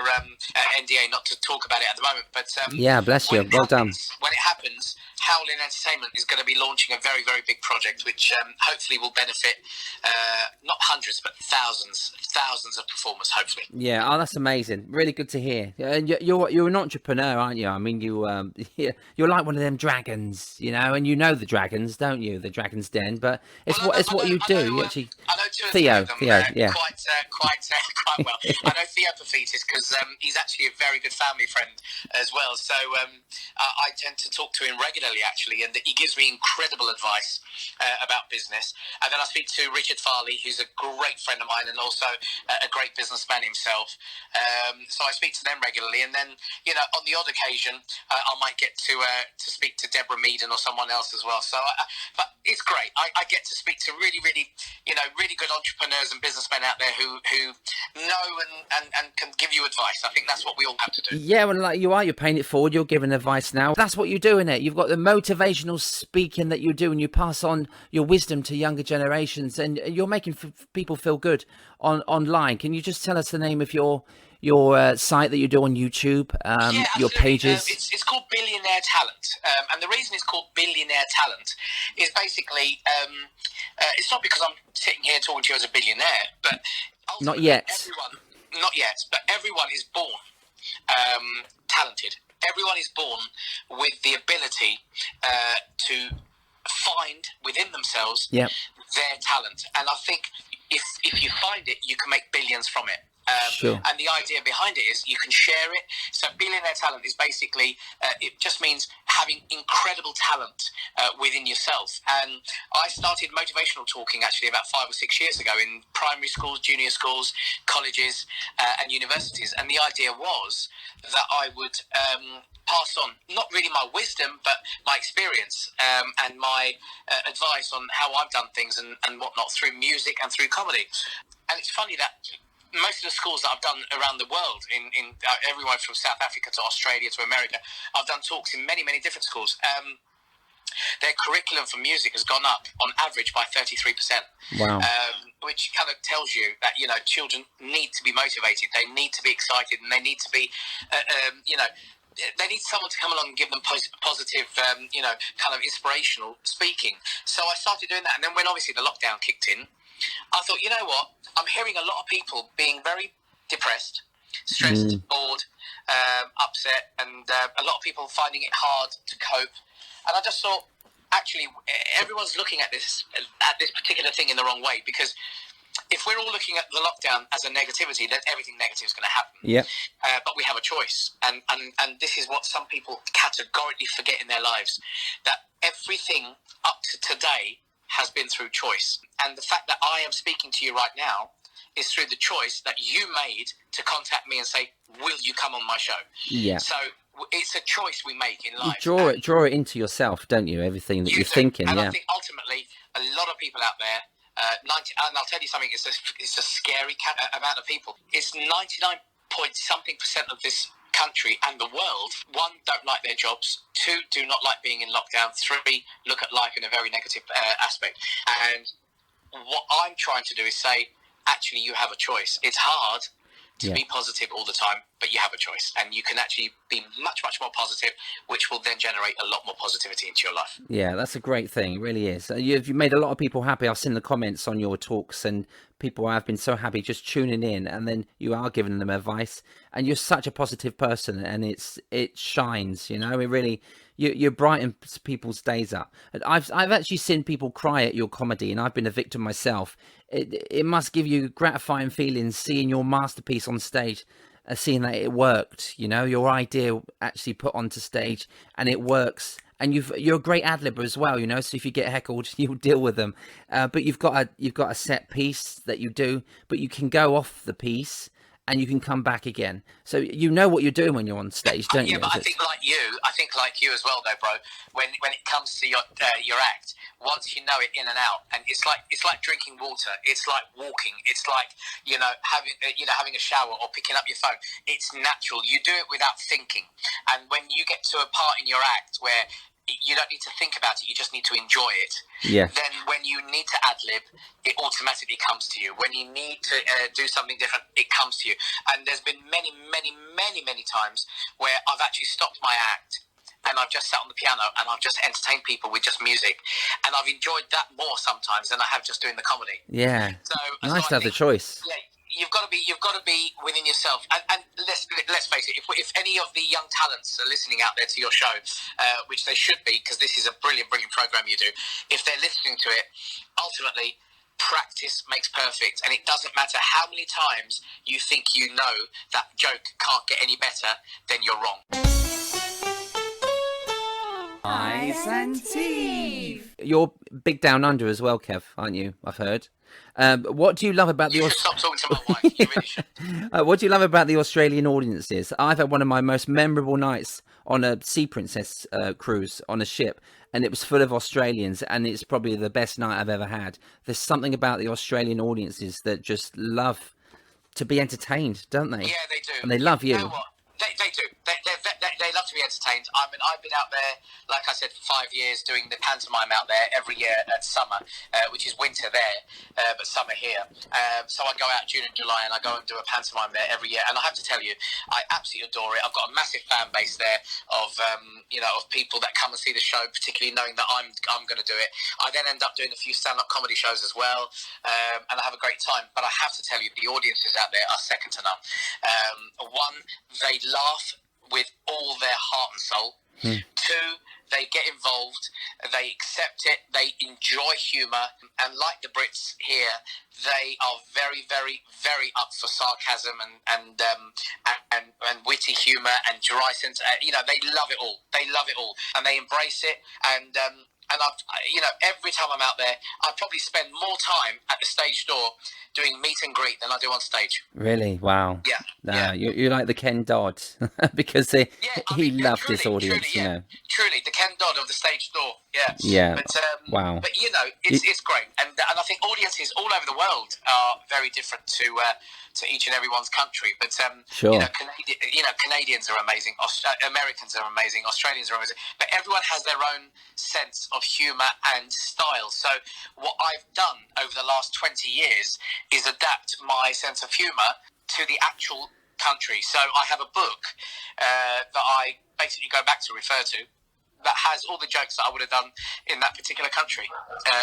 NDA not to talk about it at the moment. But yeah, bless you. Well done. When it happens, Howlin Entertainment is going to be launching a very, very big project, which hopefully will benefit not hundreds but thousands of performers. Hopefully. Yeah. Oh, that's amazing. Really good to hear. And you're an entrepreneur, aren't you? I mean, you're like one of them dragons, and you know the dragons, don't you? The Dragon's Den, but it's what you do. I know actually, Theo, yeah, quite well. I know Theo Paphitis because he's actually a very good family friend as well. So I tend to talk to him regularly regularly, actually, and he gives me incredible advice about business. And then I speak to Richard Farley, who's a great friend of mine and also a great businessman himself. So I speak to them regularly, and then, you know, on the odd occasion, I might get to speak to Deborah Meaden or someone else as well. So, but it's great. I get to speak to really, really, you know, really good entrepreneurs and businessmen out there who know and can give you advice. I think that's what we all have to do. Yeah, well, like you're paying it forward. You're giving advice now. That's what you do, innit? You've got the motivational speaking that you do, and you pass on your wisdom to younger generations, and you're making people feel good online. Can you just tell us the name of your site that you do on YouTube, Yeah, your pages? It's called Billionaire Talent, and the reason it's called Billionaire Talent is basically it's not because I'm sitting here talking to you as a billionaire, but Not yet. But everyone is born talented. Everyone is born with the ability to find within themselves their talent, and I think if you find it, you can make billions from it. Sure. And the idea behind it is you can share it. So Billionaire Talent is basically, it just means having incredible talent within yourself. And I started motivational talking actually about 5 or 6 years ago in primary schools, junior schools, colleges and universities. And the idea was that I would pass on not really my wisdom, but my experience and my advice on how I've done things and whatnot through music and through comedy. And it's funny that most of the schools that I've done around the world, in everywhere from South Africa to Australia to America, I've done talks in many, many different schools. Their curriculum for music has gone up on average by 33%. Wow. Which kind of tells you that, you know, children need to be motivated, they need to be excited, and they need to be, you know, they need someone to come along and give them positive, you know, kind of inspirational speaking. So I started doing that, and then when obviously the lockdown kicked in, I thought, you know what, I'm hearing a lot of people being very depressed, stressed, bored, upset, and a lot of people finding it hard to cope. And I just thought, actually, everyone's looking at this particular thing in the wrong way, because if we're all looking at the lockdown as a negativity, then everything negative is going to happen. Yeah. But we have a choice, and this is what some people categorically forget in their lives, that everything up to today has been through choice. And the fact that I am speaking to you right now is through the choice that you made to contact me and say, will you come on my show? Yeah. So it's a choice we make in life. You draw it into yourself, don't you? Everything that you're thinking. And I think ultimately a lot of people out there, and I'll tell you something, it's a scary amount of people. It's 99 point something % of this country and the world. 1, don't like their jobs. 2, do not like being in lockdown. 3, look at life in a very negative aspect. And what I'm trying to do is say, actually, you have a choice. It's hard to be positive all the time, but you have a choice, and you can actually be much, much more positive, which will then generate a lot more positivity into your life. Yeah, that's a great thing. It really is. You've made a lot of people happy. I've seen the comments on your talks, and people have been so happy just tuning in, and then you are giving them advice, and you're such a positive person, and it shines, you know. It really, you brighten people's days up. And I've actually seen people cry at your comedy, and I've been a victim myself. It must give you gratifying feelings seeing your masterpiece on stage, seeing that it worked, you know, your idea actually put onto stage and it works. And you're a great ad-libber as well, you know, so if you get heckled, you'll deal with them. But you've got a set piece that you do, but you can go off the piece and you can come back again. So you know what you're doing when you're on stage, don't you? Yeah, but I think like you as well, though, bro. When it comes to your act, once you know it in and out, and it's like drinking water. It's like walking. It's like having a shower or picking up your phone. It's natural. You do it without thinking. And when you get to a part in your act where you don't need to think about it, you just need to enjoy it. Yeah. Then when you need to ad-lib, it automatically comes to you. When you need to do something different, it comes to you. And there's been many, many, many, many times where I've actually stopped my act and I've just sat on the piano and I've just entertained people with just music. And I've enjoyed that more sometimes than I have just doing the comedy. Yeah. So nice to have the choice. Yeah. You've got to be within yourself, and let's face it. If any of the young talents are listening out there to your show, which they should be, because this is a brilliant program you do. If they're listening to it, ultimately, practice makes perfect, and it doesn't matter how many times you think you know that joke can't get any better, then you're wrong. Ice and Teeth. You're big down under as well, Kev, aren't you? I've heard. What do you love about the? You should stop talking to my wife. You really should. What do you love about the Australian audiences? I've had one of my most memorable nights on a Sea Princess cruise on a ship, and it was full of Australians, and it's probably the best night I've ever had. There's something about the Australian audiences that just love to be entertained, don't they? Yeah, they do. And they love you. You know what? They do. They love to be entertained. I mean, I've been out there, like I said, for 5 years doing the pantomime out there every year at summer, which is winter there, but summer here. So I go out June and July and I go and do a pantomime there every year. And I have to tell you, I absolutely adore it. I've got a massive fan base there of people that come and see the show, particularly knowing that I'm going to do it. I then end up doing a few stand-up comedy shows as well, and I have a great time. But I have to tell you, the audiences out there are second to none. One, they laugh with all their heart and soul. Two, they get involved, they accept it, they enjoy humour, and like the Brits here, they are very, very, very up for sarcasm and witty humour and dry sense. They love it all. They love it all, and they embrace it. And every time I'm out there, I probably spend more time at the stage door doing meet and greet than I do on stage. Really? Wow. Yeah. You're like the Ken Dodd because he loved truly, this audience, truly, you know. Truly, the Ken Dodd of the stage door. Yeah. Yeah. But, wow. But it's great, and I think audiences all over the world are very different to each and everyone's country. But sure. Canadians are amazing, Americans are amazing, Australians are amazing, but everyone has their own sense of humour and style. So what I've done over the last 20 years is adapt my sense of humour to the actual country. So I have a book that I basically go back to refer to that has all the jokes that I would have done in that particular country.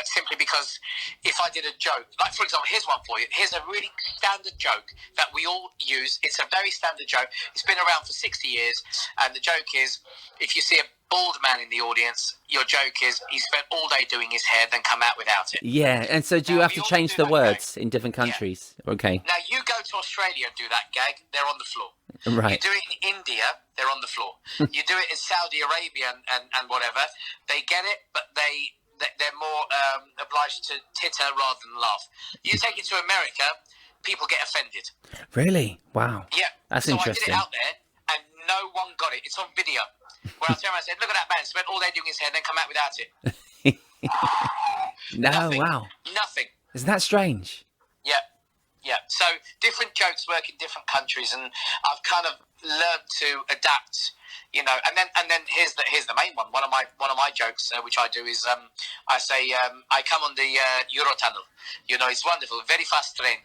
Simply because if I did a joke, like for example, here's one for you. Here's a really standard joke that we all use. It's a very standard joke. It's been around for 60 years. And the joke is, if you see a bald man in the audience, your joke is, he spent all day doing his hair, then come out without it. Yeah, and so do you have to change the words in different countries? Yeah. Okay. Now, you go to Australia and do that gag, they're on the floor. Right. You do it in India, they're on the floor. You do it in Saudi Arabia and whatever, they get it, but they're more obliged to titter rather than laugh. You take it to America, people get offended. Really? Wow. Yeah. That's so interesting. I did it out there, and no one got it. It's on video. Where I turned around and said, look at that man, spent all day doing his hair, then come out without it. No, Nothing. wow. Nothing. Isn't that strange? Yeah. So different jokes work in different countries, and I've kind of learned to adapt, and then here's the main one. One of my jokes, which I do, is I say I come on the Eurotunnel. It's wonderful, very fast train.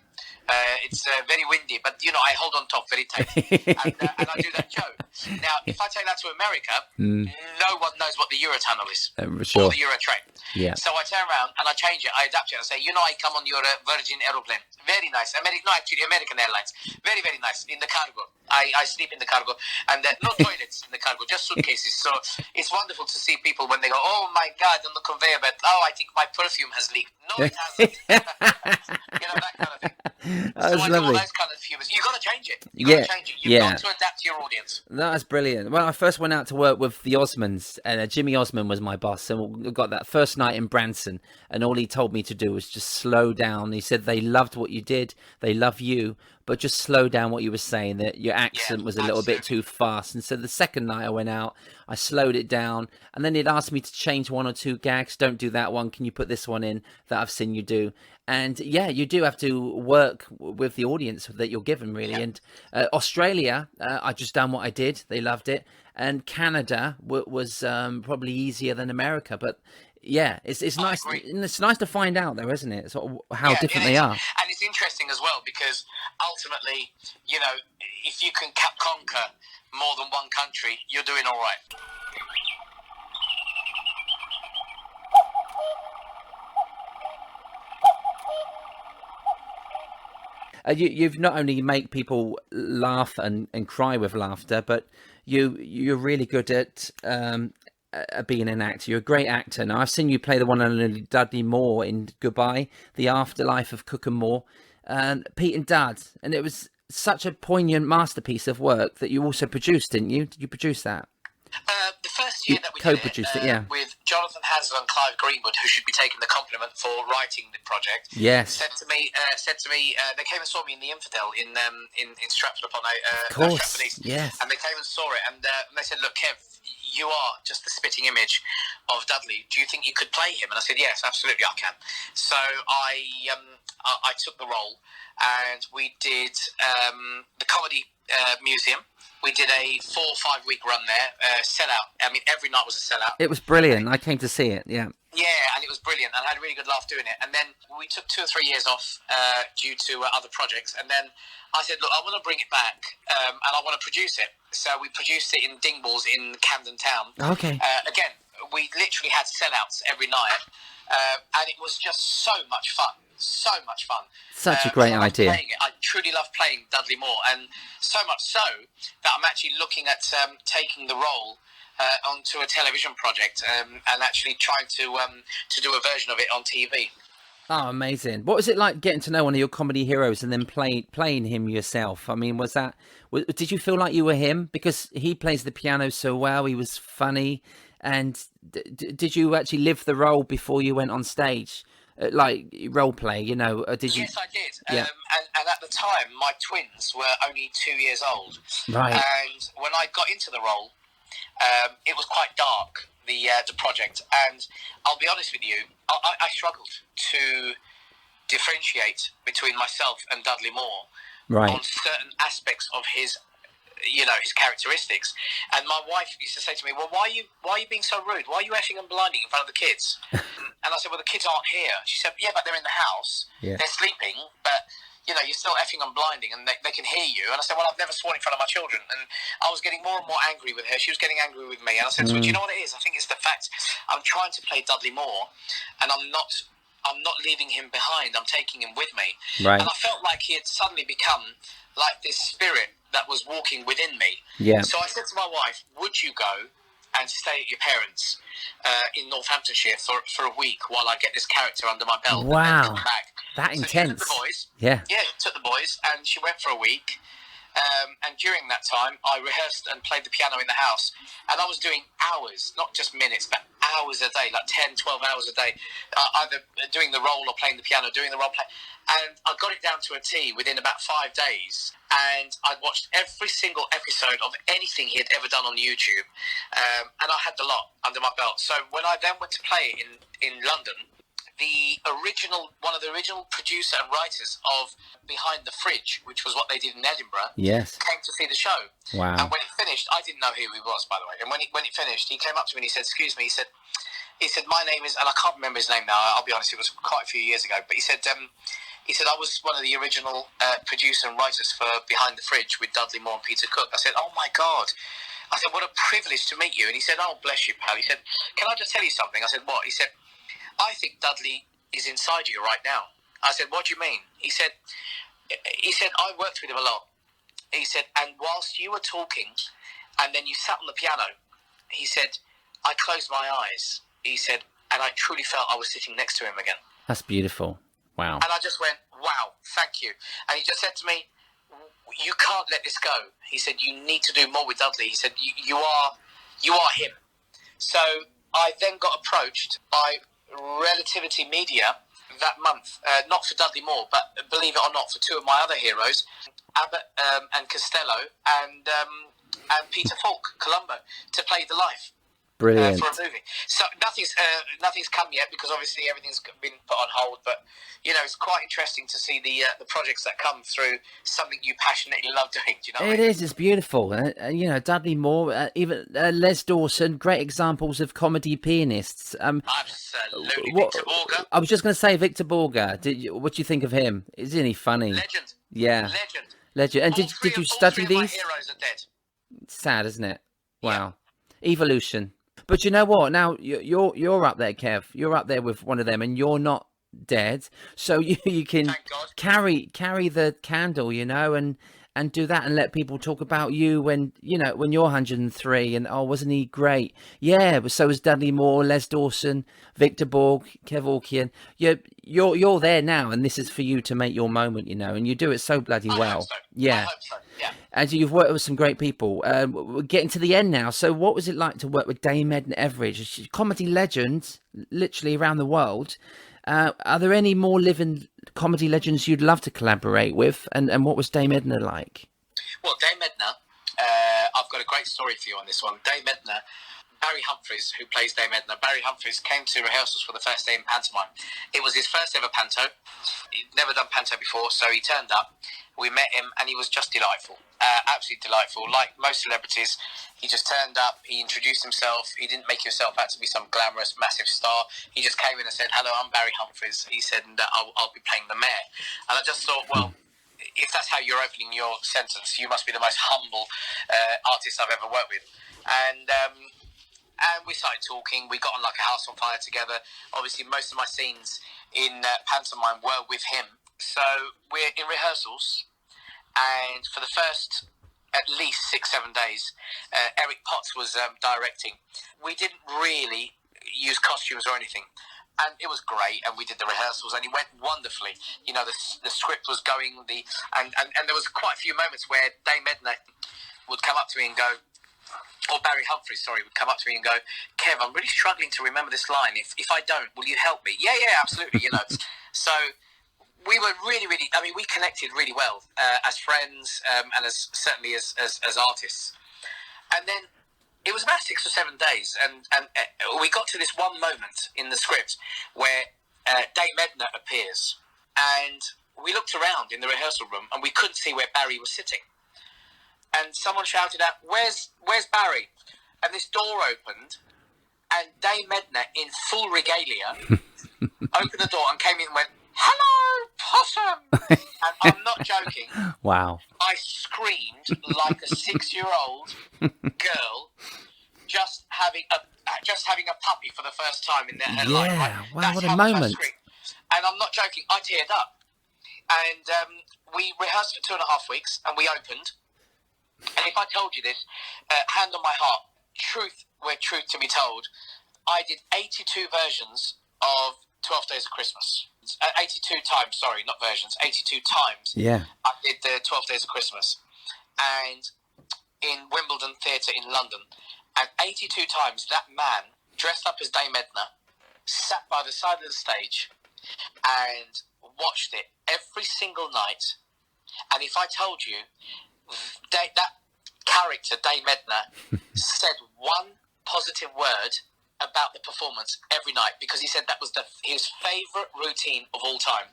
It's very windy, but I hold on top very tight, and I do that joke. Now, if I take that to America, no one knows what the Eurotunnel is, sure. or the Euro train. Yeah. So I turn around and I change it, I adapt it, and I say, I come on your Virgin aeroplane, very nice. American Airlines, very, very nice. In the cargo, I sleep in the cargo, and no toilets in the cargo, just suitcases. So it's wonderful to see people when they go, oh my God, on the conveyor belt, I think my perfume has leaked. No, it hasn't. That kind of thing. That's so I lovely. do all those kind of humours. You've got to change it. You've got to adapt to your audience. That's brilliant. Well, I first went out to work with the Osmonds, and Jimmy Osmond was my boss, and we got that first night in Branson, and all he told me to do was just slow down. He said they loved what you did, they love you, but just slow down what you were saying, that your accent was a little bit too fast. And so the second night I went out, I slowed it down, and then he'd asked me to change one or two gags. Don't do that one. Can you put this one in that I've seen you do? And yeah, you do have to work with the audience that you're given, really. Yeah. And Australia, I just done what I did. They loved it. And Canada was probably easier than America, but yeah, it's nice. It's nice to find out, though, isn't it? Sort of how different they are. And it's interesting as well because ultimately, if you can conquer more than one country, you're doing all right. You've not only make people laugh and cry with laughter, but you're really good at being an actor. You're a great actor. Now, I've seen you play the one and only Dudley Moore in Goodbye, The Afterlife of Cook and Moore, Pete and Dad, and it was such a poignant masterpiece of work that you also produced, didn't you? Did you produce that? The first year that we co-produced did it, with Jonathan Hansel and Clive Greenwood, who should be taking the compliment for writing the project. Yes. Said to me, they came and saw me in the Infidel in Stratford upon Of course. Stratford East. Yes. And they came and saw it, and they said, "Look, Kev, you are just the spitting image of Dudley. Do you think you could play him?" And I said, "Yes, absolutely, I can." So I took the role, and we did the Comedy Museum. We did a 4 or 5 week run there, sellout. I mean, every night was a sellout. It was brilliant. I came to see it. Yeah. Yeah, and it was brilliant, and I had a really good laugh doing it. And then we took 2 or 3 years off due to other projects. And then I said, "Look, I want to bring it back, and I want to produce it." So we produced it in Dingballs in Camden Town. Okay. Again, we literally had sellouts every night, and it was just so much fun. So much fun. Such a great idea. I truly love playing Dudley Moore, and so much so that I'm actually looking at taking the role onto a television project and actually trying to do a version of it on TV. Oh, amazing. What was it like getting to know one of your comedy heroes and then playing him yourself? I mean, did you feel like you were him? Because he plays the piano so well, he was funny. And did you actually live the role before you went on stage? Like role play, you know? Did you? Yes, I did. Yeah. And at the time, my twins were only 2 years old. Right. And when I got into the role, it was quite dark, the project. And I'll be honest with you, I struggled to differentiate between myself and Dudley Moore on certain aspects of his characteristics. And my wife used to say to me, "Well, why are you being so rude? Why are you effing and blinding in front of the kids?" And I said, "Well, the kids aren't here." She said, "Yeah, but they're in the house. Yeah. They're sleeping, but you're still effing and blinding, and they can hear you." And I said, "Well, I've never sworn in front of my children." And I was getting more and more angry with her. She was getting angry with me. And I said, "So do you know what it is? I think it's the fact I'm trying to play Dudley Moore, and I'm not leaving him behind. I'm taking him with me." Right. And I felt like he had suddenly become like this spirit that was walking within me. Yeah. So I said to my wife, "Would you go and stay at your parents' in Northamptonshire for a week while I get this character under my belt?" Wow. And then come back. That so intense. She took the boys. Yeah. Yeah, took the boys, and she went for a week. And during that time, I rehearsed and played the piano in the house. And I was doing hours, not just minutes, but hours a day, like 10, 12 hours a day, either doing the role or playing the piano, doing the role play. And I got it down to a T within about 5 days. And I'd watched every single episode of anything he had ever done on YouTube. And I had the lot under my belt. So when I then went to play it in London, one of the original producer and writers of Behind the Fridge, which was what they did in Edinburgh, came to see the show. Wow. And when it finished, I didn't know who he was, by the way. And when it finished, he came up to me and he said, "Excuse me," he said, "My name is," and I can't remember his name now, I'll be honest, it was quite a few years ago, but he said, "I was one of the original producer and writers for Behind the Fridge with Dudley Moore and Peter Cook." I said, "Oh my God." I said, "What a privilege to meet you." And he said, "Oh, bless you, pal." He said, "Can I just tell you something?" I said, "What?" He said, "I think Dudley is inside you right now." I said, "What do you mean?" He said, "I worked with him a lot." He said, "And whilst you were talking and then you sat on the piano," he said, "I closed my eyes." He said, "And I truly felt I was sitting next to him again." That's beautiful. Wow. And I just went, "Wow, thank you." And he just said to me, "You can't let this go." He said, "You need to do more with Dudley." He said, you are him." So I then got approached by Relativity Media that month, not for Dudley Moore, but believe it or not, for 2 of my other heroes, Abbott and Costello, and Peter Falk, Columbo, to play the life. Brilliant. For a movie. So nothing's come yet because obviously everything's been put on hold. But it's quite interesting to see the projects that come through something you passionately love doing. Do you know? It is. It's beautiful. Dudley Moore, even Les Dawson, great examples of comedy pianists. Absolutely. Victor Borger. I was just going to say Victor Borger. What do you think of him? Isn't he funny? Legend. Yeah. Legend. And did you study all 3 these? Of my heroes are dead. Sad, isn't it? Wow. Yeah. Evolution. But you know what? Now you're up there, Kev. You're up there with one of them, and you're not dead. So you can carry the candle, and do that, and let people talk about you when you're 103, and wasn't he great? Yeah, but so was Dudley Moore, Les Dawson, Victor Borg, Kev Orkian. You're there now, and this is for you to make your moment, and you do it so bloody well. I hope so. Yeah. I hope so. Yeah. And you've worked with some great people. We're getting to the end now. So what was it like to work with Dame Edna Everage? She's a comedy legend, literally around the world. Are there any more living comedy legends you'd love to collaborate with? And what was Dame Edna like? Well, Dame Edna, I've got a great story for you on this one. Dame Edna, Barry Humphries, who plays Dame Edna, Barry Humphries came to rehearsals for the first day in pantomime. It was his first ever panto. He'd never done panto before, so he turned up. We met him, and he was just delightful, absolutely delightful. Like most celebrities, he just turned up, he introduced himself, he didn't make himself out to be some glamorous, massive star. He just came in and said, "Hello, I'm Barry Humphries." He said, and I'll be playing the mayor. And I just thought, well, if that's how you're opening your sentence, you must be the most humble artist I've ever worked with. And we started talking. We got on like a house on fire together. Obviously, most of my scenes in pantomime were with him. So we're in rehearsals, and for the first at least 6-7 days, Eric Potts was directing. We didn't really use costumes or anything, and it was great. And we did the rehearsals, and it went wonderfully. You know, the script was going. And there was quite a few moments where Dame Edna would come up to me and go, or Barry Humphries, would come up to me and go, "Kev, I'm really struggling to remember this line. If I don't, will you help me?" Yeah, absolutely. You know, so. We were really, I mean, we connected really well as friends and certainly as artists. And then it was about 6 or 7 days, and we got to this one moment in the script where Dame Edna appears, and we looked around in the rehearsal room, and we couldn't see where Barry was sitting. And someone shouted out, "Where's Barry?" And this door opened, and Dame Edna, in full regalia, opened the door and came in and went, "Hello, Possum!" And I'm not joking. Wow. I screamed like a 6-year-old girl just having a puppy for the first time in her life. Right? Wow, That's what a how much I moment. screamed. And I'm not joking, I teared up. And we rehearsed for 2.5 weeks, and we opened. And if I told you this, hand on my heart, truth where truth to be told, I did 82 versions of 12 Days of Christmas. 82 times, sorry, not versions, 82 times. Yeah. I did the 12 Days of Christmas. And in Wimbledon Theatre in London. And 82 times that man, dressed up as Dame Edna, sat by the side of the stage and watched it every single night. And if I told you that character, Dame Edna, said one positive word about the performance every night, because he said that was his favourite routine of all time.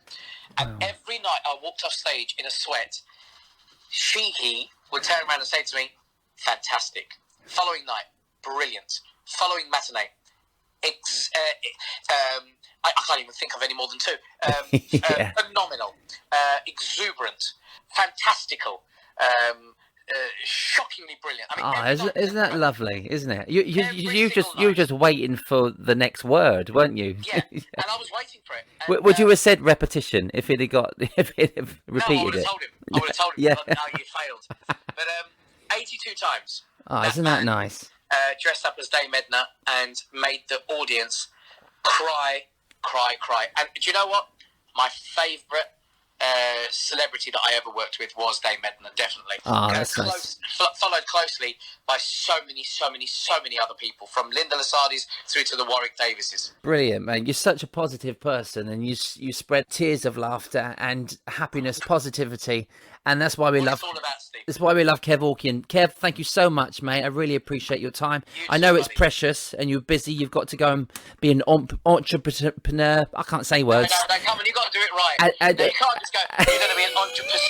And every night I walked off stage in a sweat, he would turn around and say to me, "Fantastic." Following night, brilliant. Following matinee, I can't even think of any more than two. Phenomenal, exuberant, fantastical, shockingly brilliant. I mean, isn't that lovely, isn't it? You were just waiting for the next word, weren't you? Yeah, and I was waiting for it. And, would you have said repetition if he'd have repeated it? No, I would have told him. Yeah. No, you failed. But 82 times. Oh, isn't that nice? Dressed up as Dame Edna and made the audience cry. And do you know what? My favourite celebrity that I ever worked with was Dame Edna, definitely. Oh, that's nice. Followed closely by so many other people, from Linda Lasardi's through to the Warwick Davises. Brilliant, man. You're such a positive person, and you spread tears of laughter and happiness, positivity, and that's why we love. It's all about, Steve. That's why we love Kev Orkian. Kev, thank you so much, mate. I really appreciate your time. I know it's precious, and you're busy. You've got to go and be an entrepreneur. I can't say words. No, come on, you've got to do it right. You can't just go, "You're going to be an entrepreneur."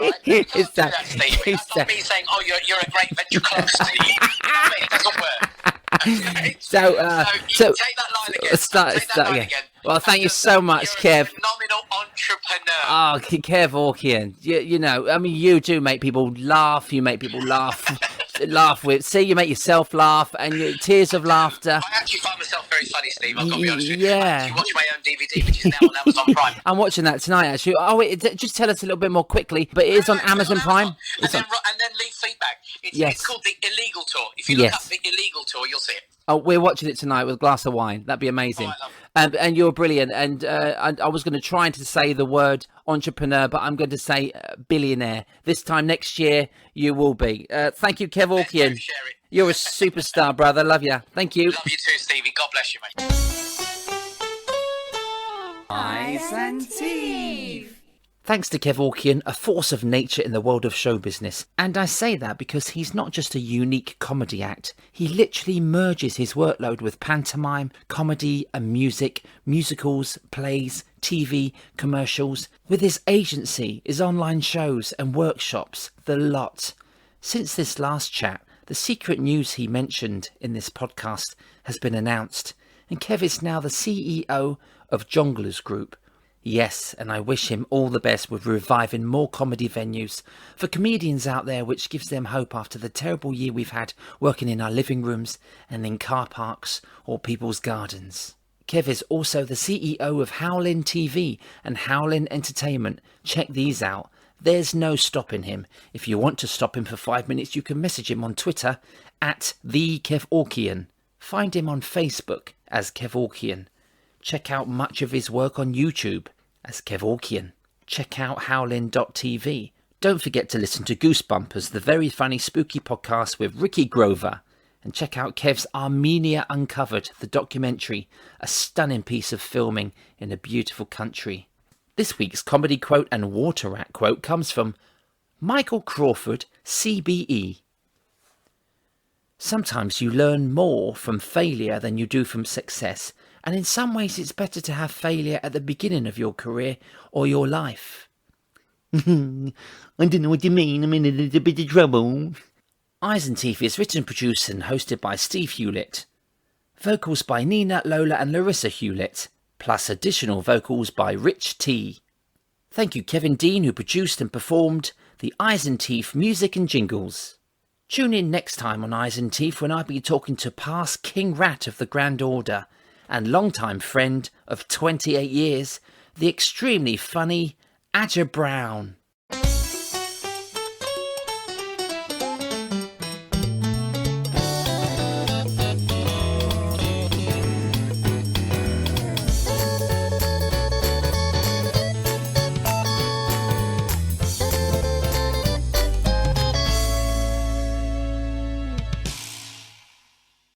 Right? You can't do that, Steve. That's not me saying, "Oh, you're a great venture close to you." It doesn't work. Okay? So take that line again. Start again. Well, thank you so much, Kev. You're a phenomenal entrepreneur. Oh, Kev Orkian. You know, I mean, you do make people laugh. You make people laugh. You make yourself laugh, and tears of laughter. I actually find myself very funny, Steve. I've got to be honest with you. I actually watch my own DVD, which is now on Amazon Prime. I'm watching that tonight, actually. Oh, wait, just tell us a little bit more quickly. But it is on Amazon Prime. And then leave feedback. It's called The Illegal Tour. If you look up The Illegal Tour, you'll see it. Oh, we're watching it tonight with a glass of wine. That'd be amazing. And you're brilliant. And I was going to try to say the word entrepreneur, but I'm going to say billionaire. This time next year, you will be. Thank you, Kev Orkian. You're a superstar, brother. Love you. Thank you. Love you too, Stevie. God bless you, mate. Eyes and Teeth. Thanks to Kev Orkian, a force of nature in the world of show business. And I say that because he's not just a unique comedy act. He literally merges his workload with pantomime, comedy and music, musicals, plays, TV, commercials. With his agency, his online shows and workshops, the lot. Since this last chat, the secret news he mentioned in this podcast has been announced. And Kev is now the CEO of Jongleurs Group. Yes, and I wish him all the best with reviving more comedy venues for comedians out there, which gives them hope after the terrible year we've had working in our living rooms and in car parks or people's gardens. Kev is also the CEO of Howlin TV and Howlin Entertainment. Check these out. There's no stopping him. If you want to stop him for 5 minutes, you can message him on Twitter at the Kev Orkian. Find him on Facebook as Kev Orkian. Check out much of his work on YouTube as Kev Orkian. Check out howlin.tv. Don't forget to listen to Goosebumpers, the very funny spooky podcast with Ricky Grover. And check out Kev's Armenia Uncovered, the documentary, a stunning piece of filming in a beautiful country. This week's comedy quote and water rat quote comes from Michael Crawford, CBE. Sometimes you learn more from failure than you do from success. And in some ways, it's better to have failure at the beginning of your career or your life. I don't know what you mean. I'm in a little bit of trouble. Eyes and Teeth is written, produced and hosted by Steve Hewlett. Vocals by Nina, Lola and Larissa Hewlett, plus additional vocals by Rich T. Thank you Kevin Dean, who produced and performed the Eyes and Teeth music and jingles. Tune in next time on Eyes and Teeth when I'll be talking to past King Rat of the Grand Order and longtime friend of 28 years, the extremely funny Adger Brown.